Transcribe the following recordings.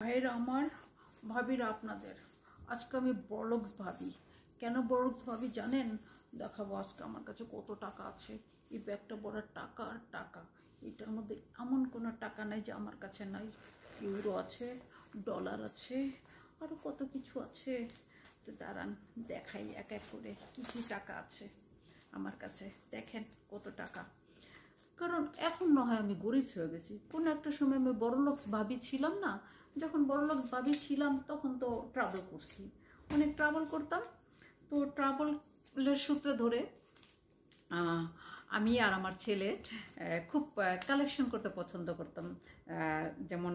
ভাইয়েরা আমার, ভাবিরা আপনাদের, আজকে আমি বড়লোকস ভাবি। কেন বড়লোকস ভাবি জানেন? দেখাবো আজকে আমার কাছে কত টাকা আছে। এই ব্যাগটা বড় টাকা আর টাকা, এটার মধ্যে এমন কোনো টাকা নাই যে আমার কাছে নাই। ইউরো আছে, ডলার আছে, আরও কত কিছু আছে। তো দাঁড়ান দেখাই এক এক করে কী কী টাকা আছে আমার কাছে। দেখেন কত টাকা। কারণ এখন না হয় আমি গরিব হয়ে গেছি, কোনো একটা সময় আমি বড়লোকস ভাবি ছিলাম না। যখন বড়লোকস ভাবি ছিলাম তখন তো ট্রাভেল করছি, অনেক ট্রাভেল করতাম। তো ট্রাভেলের সূত্রে ধরে আমি আর আমার ছেলে খুব কালেকশন করতে পছন্দ করতাম। যেমন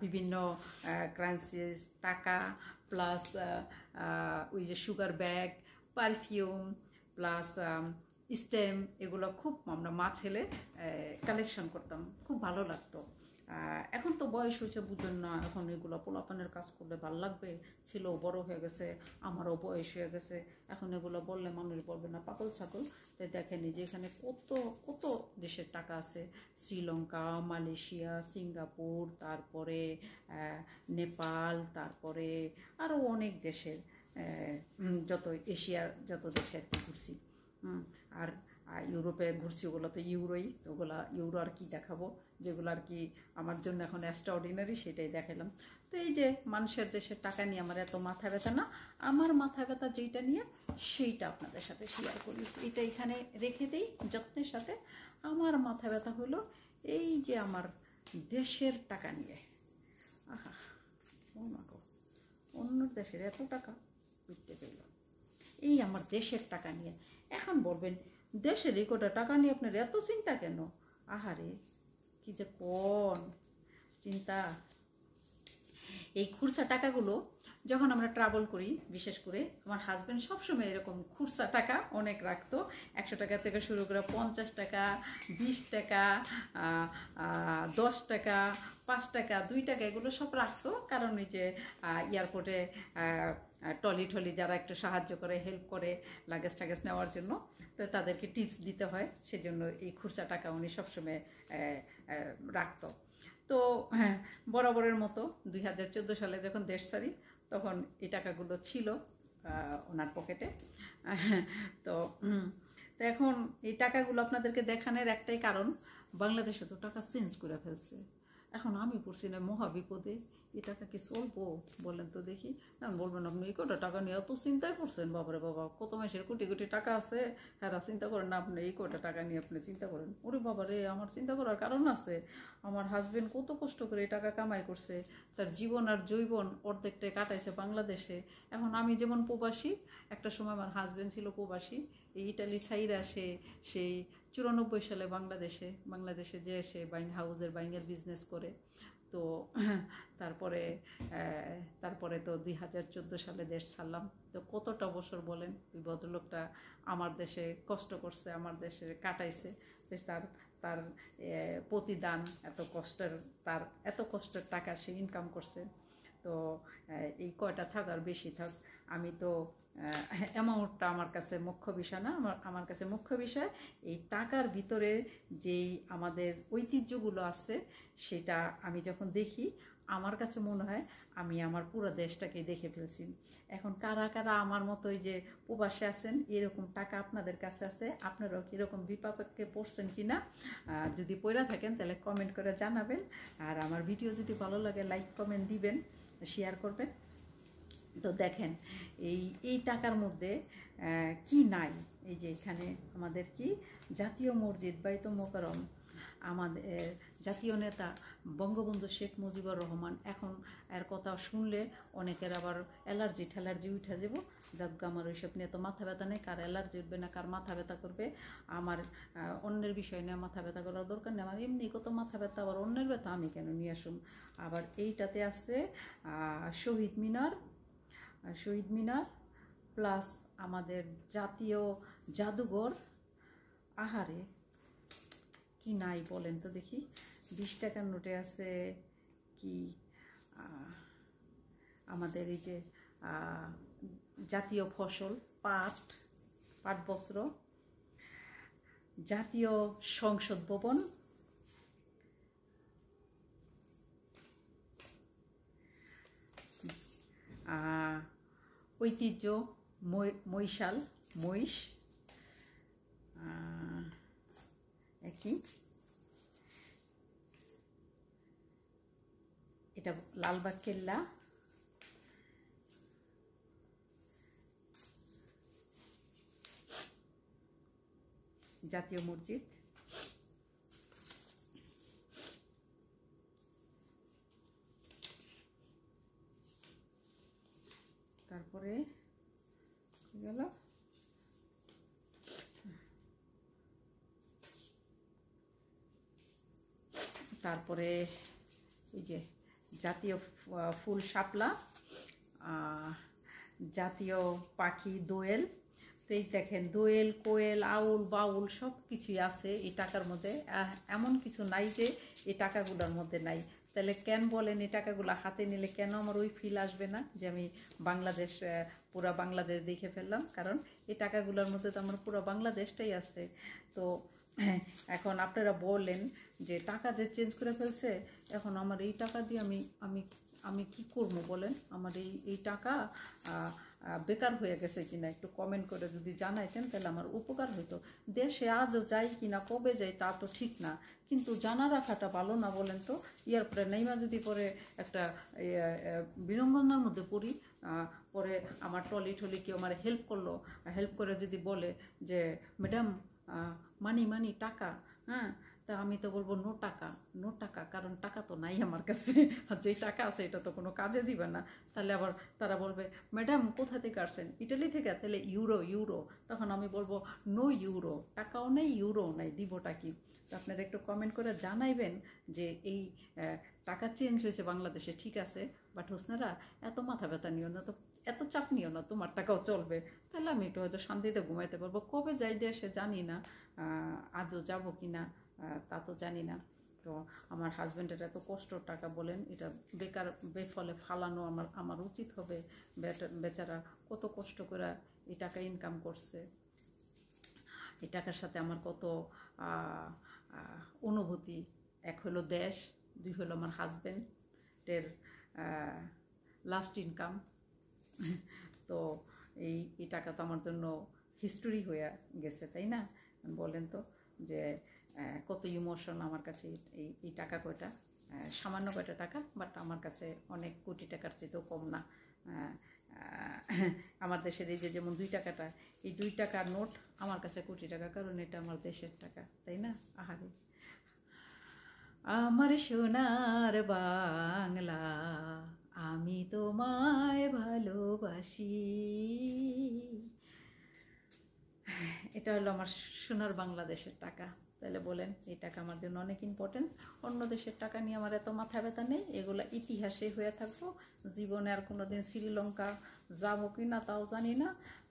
বিভিন্ন কারেন্সিস, টাকা, প্লাস ওই যে sugar bag, perfume, plus stamp, এগুলো খুব আমরা মা ছেলে কালেকশন করতাম, খুব ভালো লাগতো। এখন তো বয়স হয়েছে, বুঝুন না, এখন এগুলো পোলাপানের কাজ করলে ভালো লাগবে। ছেলেও বড় হয়ে গেছে, আমারও বয়স হয়ে গেছে, এখন এগুলো বললে মানুষ বলবে না পাগল ছাগল। তাই দেখেনি যে এখানে কত কত দেশের টাকা আছে। শ্রীলঙ্কা, মালয়েশিয়া, সিঙ্গাপুর, তারপরে নেপাল, তারপরে আরও অনেক দেশের, যত এশিয়ার যত দেশে আর কি ঘুরছি। আর ইউরোপে ঘুরছি, ওগুলো তো ইউরোই, ওগুলা ইউরো আর কি দেখাবো, যেগুলো আর কি আমার জন্য এখন এক্সট্রাঅর্ডিনারি, সেটাই দেখালাম। তো এই যে মানুষের দেশের টাকা নিয়ে আমার এত মাথা ব্যথা না, আমার মাথা ব্যথা যেইটা নিয়ে সেইটা আপনাদের সাথে শেয়ার করি। এটা এখানে রেখে দিই যত্নের সাথে। আমার মাথা ব্যথা হলো এই যে আমার দেশের টাকা নিয়ে। আহা, অন্য দেশের এত টাকা বুঝতে পেলাম, এই আমার দেশের টাকা নিয়ে। এখন বলবেন দেশের এই কটা টাকা নিয়ে আপনার এত চিন্তা কেন? আহারে কি যে কোন চিন্তা। এই খুরসা টাকাগুলো যখন আমরা ট্রাভেল করি, বিশেষ করে আমার হাজব্যান্ড সবসময় এরকম খুরসা টাকা অনেক রাখতো। 100 টাকা থেকে শুরু করে 50 টাকা, 20 টাকা, 10 টাকা, 5 টাকা, 2 টাকা, এগুলো সব রাখতো। কারণ এই যে এয়ারপোর্টে টলি যারা একটু সাহায্য করে, হেল্প করে লাগেজ টাগেজ নেওয়ার জন্য, তো তাদেরকে টিপস দিতে হয়, সেজন্য এই খুরসা টাকা উনি সবসময় রাখতো। তো হ্যাঁ, বরাবরের মতো 2014 সালে যখন দেশ ছাড়ি তখন এই টাকাগুলো ছিল ওনার পকেটে। তো এখন এই টাকাগুলো আপনাদেরকে দেখানোর একটাই কারণ, বাংলাদেশে তো টাকা চেঞ্জ করে ফেলছে। এখন আমি পড়ছি না মহা বিপদে, এই টাকা কি চলবো বলেন তো দেখি। এখন বলবেন আপনি এই কটা টাকা নিয়ে এত চিন্তায় পড়ছেন, বাবারে বাবা, কত মাসের কোটি কোটি টাকা আছে, হ্যাঁ চিন্তা করেন না, আপনি এই কটা টাকা নিয়ে আপনি চিন্তা করেন। ওরে বাবারে, আমার চিন্তা করার কারণ আছে। আমার হাজবেন্ড কত কষ্ট করে এই টাকা কামাই করছে, তার জীবন আর যৌবন অর্ধেকটাই কাটাইছে বাংলাদেশে। এখন আমি যেমন প্রবাসী, একটা সময় আমার হাজবেন্ড ছিল প্রবাসী, এই ইটালি সাইরা সেই 94 সালে বাংলাদেশে যে সে বাইং হাউসের বাইংয়ের বিজনেস করে। তো তারপরে তো 2014 সালে দেশ ছাড়লাম। তো কতটা বছর বলেন ওই ভদ্রলোকটা আমার দেশে কষ্ট করছে, আমার দেশে কাটাইছে। তার প্রতিদান এত কষ্টের টাকা সে ইনকাম করছে। তো এই কয়টা থাক আর বেশি থাক, আমি তো অ্যামাউন্টটা আমার কাছে মুখ্য বিষয় না। আমার কাছে মুখ্য বিষয় এই টাকার ভিতরে যেই আমাদের ঐতিহ্যগুলো আছে, সেটা আমি যখন দেখি আমার কাছে মনে হয় আমি আমার পুরো দেশটাকে দেখে ফেলছি। এখন কারা কারা আমার মতো এই যে প্রবাসে আছেন, এরকম টাকা আপনাদের কাছে আছে, আপনারাও কীরকম বিপাকে পড়ছেন কিনা, যদি পড়া থাকেন তাহলে কমেন্ট করে জানাবেন। আর আমার ভিডিও যদি ভালো লাগে লাইক কমেন্ট দিবেন, শেয়ার করবেন। তো দেখেন এই টাকার মধ্যে কি নাই। এই যে এখানে আমাদের কি জাতীয় মসজিদ বাইতুল মোকাররম, আমাদের জাতীয় নেতা বঙ্গবন্ধু শেখ মুজিবুর রহমান। এখন এর কথা শুনলে অনেকের আবার অ্যালার্জি উঠে যাব। যাক, আমার ওইসব নিয়ে তো মাথা ব্যথা নেই, কার অ্যালার্জি উঠবে না, কার মাথা ব্যথা করবে। আমার অন্যের বিষয় নিয়ে মাথা ব্যথা করার দরকার নেই। আমার এমনি কত মাথা ব্যথা, আবার অন্যের ব্যথা আমি কেন নিয়ে আসুন। আবার এইটাতে আছে শহীদ মিনার প্লাস আমাদের জাতীয় জাদুঘর। আহারে কি নাই বলেন তো দেখি। 20 টাকার নোটে আছে কি আমাদের এই যে জাতীয় ফসল পাট বস্ত্র, জাতীয় সংসদ ভবন, ঐতিহ্য মহিষাল মহিষ একই। এটা লালবাগ কেল্লা, জাতীয় মসজিদ, তারপরে গেল তারপরে এই যে জাতীয় ফুল শাপলা, জাতীয় পাখি দোয়েল। তো এই দেখেন দোয়েল, কোয়েল, আউল, বাউল সব কিছুই আছে এই টাকার মধ্যে। এমন কিছু নাই যে এই টাকাগুলোর মধ্যে নাই। তাহলে কেন বলেন এই টাকাগুলো হাতে নিলে কেন আমার ওই ফিল আসবে না যে আমি বাংলাদেশ, পুরা বাংলাদেশ দেখে ফেললাম? কারণ এই টাকাগুলোর মধ্যে তো আমার পুরো বাংলাদেশটাই আছে। তো এখন আপনারা বললেন যে টাকা যে চেঞ্জ করে ফেলছে, এখন আমার এই টাকা দিয়ে আমি আমি কি করবো বলেন? আমার এই টাকা বেকার হয়ে গেছে কিনা একটু কমেন্ট করে যদি জানাইতেন তাহলে আমার উপকার হইতো। দেশে আজও যাই কিনা, কবে যাই তা তো ঠিক না, কিন্তু জানা রাখাটা ভালো না বলেন তো? ইয়ার পরে নেইমা যদি পরে একটা বিড়ম্বনার মধ্যে পড়ি, পরে আমার টলি কেউ আমার হেল্প করলো, হেল্প করে যদি বলে যে ম্যাডাম মানি টাকা, হ্যাঁ, তা আমি তো বলবো নো টাকা, কারণ টাকা তো নাই আমার কাছে, আর যেই টাকা আছে এটা তো কোনো কাজে দিবে না। তাহলে আবার তারা বলবে ম্যাডাম কোথা থেকে আসছেন? ইটালি থেকে? তাহলে ইউরো। তখন আমি বলবো নো ইউরো, টাকাও নেই ইউরোও নেই, দিবটা কি? তো আপনারা একটু কমেন্ট করে জানাইবেন যে এই টাকা চেঞ্জ হয়েছে বাংলাদেশে, ঠিক আছে, বাট হোসনারা এত মাথা ব্যথা নিও না, তো এত চাপ নিও না, তোমার টাকাও চলবে। তাহলে আমি একটু হয়তো শান্তিতে ঘুমাইতে পারবো। কবে যাই দেশে জানি না, আজও যাবো কি না তা তো জানি না। তো আমার হাজব্যান্ডের এত কষ্টর টাকা বলেন, এটা বেকার বেফলে ফালানো আমার উচিত হবে? বেচারা কত কষ্ট করে এই টাকা ইনকাম করছে, এই টাকার সাথে আমার কত অনুভূতি। এক হলো দেশ, দুই হলো আমার হাজব্যান্ডের লাস্ট ইনকাম। তো এই টাকা তো আমার জন্য হিস্টোরি হয়ে গেছে, তাই না? বলেন তো যে কত ইমোশন আমার কাছে এই টাকা কয়টা, সামান্য কয়টা টাকা, বাট আমার কাছে অনেক কোটি টাকার চেয়েও কম না। আমার দেশের এই যে যেমন 2 টাকাটা, এই 2 টাকার নোট আমার কাছে কোটি টাকা, কারণ এটা আমার দেশের টাকা, তাই না? আহারে আমার সোনার বাংলা, আমি তোমায় ভালোবাসি। এটা হলো আমার সোনার বাংলাদেশের টাকা। তাহলে বলেন এই টাকা আমার জন্য অনেক ইম্পর্টেন্স। অন্য দেশের টাকা নিয়ে আমার এত মাথা ব্যথা নেই, এগুলো ইতিহাসে হয়ে থাকবো। জীবনে আর কোনোদিন শ্রীলঙ্কা যাবো কিনা তাও জানি না,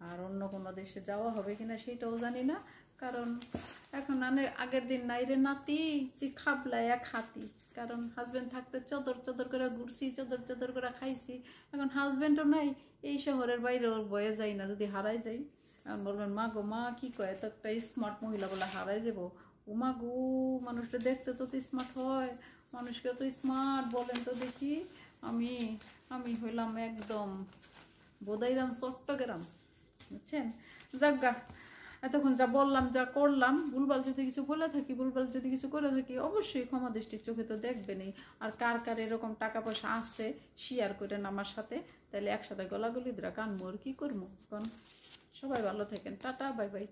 আর অন্য কোনো দেশে যাওয়া হবে কিনা সেটাও জানি না। কারণ এখন আগের দিন নাই রে নাতি, তুই খাবলাই এক হাতি। কারণ হাজব্যান্ড থাকতে চদর করে ঘুরছি, চদর করে খাইছি। এখন হাজব্যান্ডও নাই, এই শহরের বাইরে ওর বয়ে যাই না, যদি হারাই যাই। এখন বলবেন মা গো মা কি কয়, এত একটা স্মার্ট মহিলা বলে হারাই যাবো? ও মা গো, মানুষটা দেখতে তো স্মার্ট হয়, মানুষকে তো স্মার্ট বলেন তো দেখি। আমি হইলাম একদম বোধাইরাম চট্টগ্রাম, বুঝছেন? যাজ্ঞা, এতক্ষণ যা বললাম যা করলাম, ভুলভাল যদি কিছু বলে থাকি, ভুলভাল যদি কিছু করে থাকি, অবশ্যই ক্ষমা দৃষ্টির চোখে তো দেখবেনই। আর কার এরকম টাকা পয়সা আছে শেয়ার করেন আমার সাথে, তাহলে একসাথে গলাগলি দ্রা কানমু, আর কি করবো? কারণ সবাই ভালো থাকেন, টাটা, বাই বাই।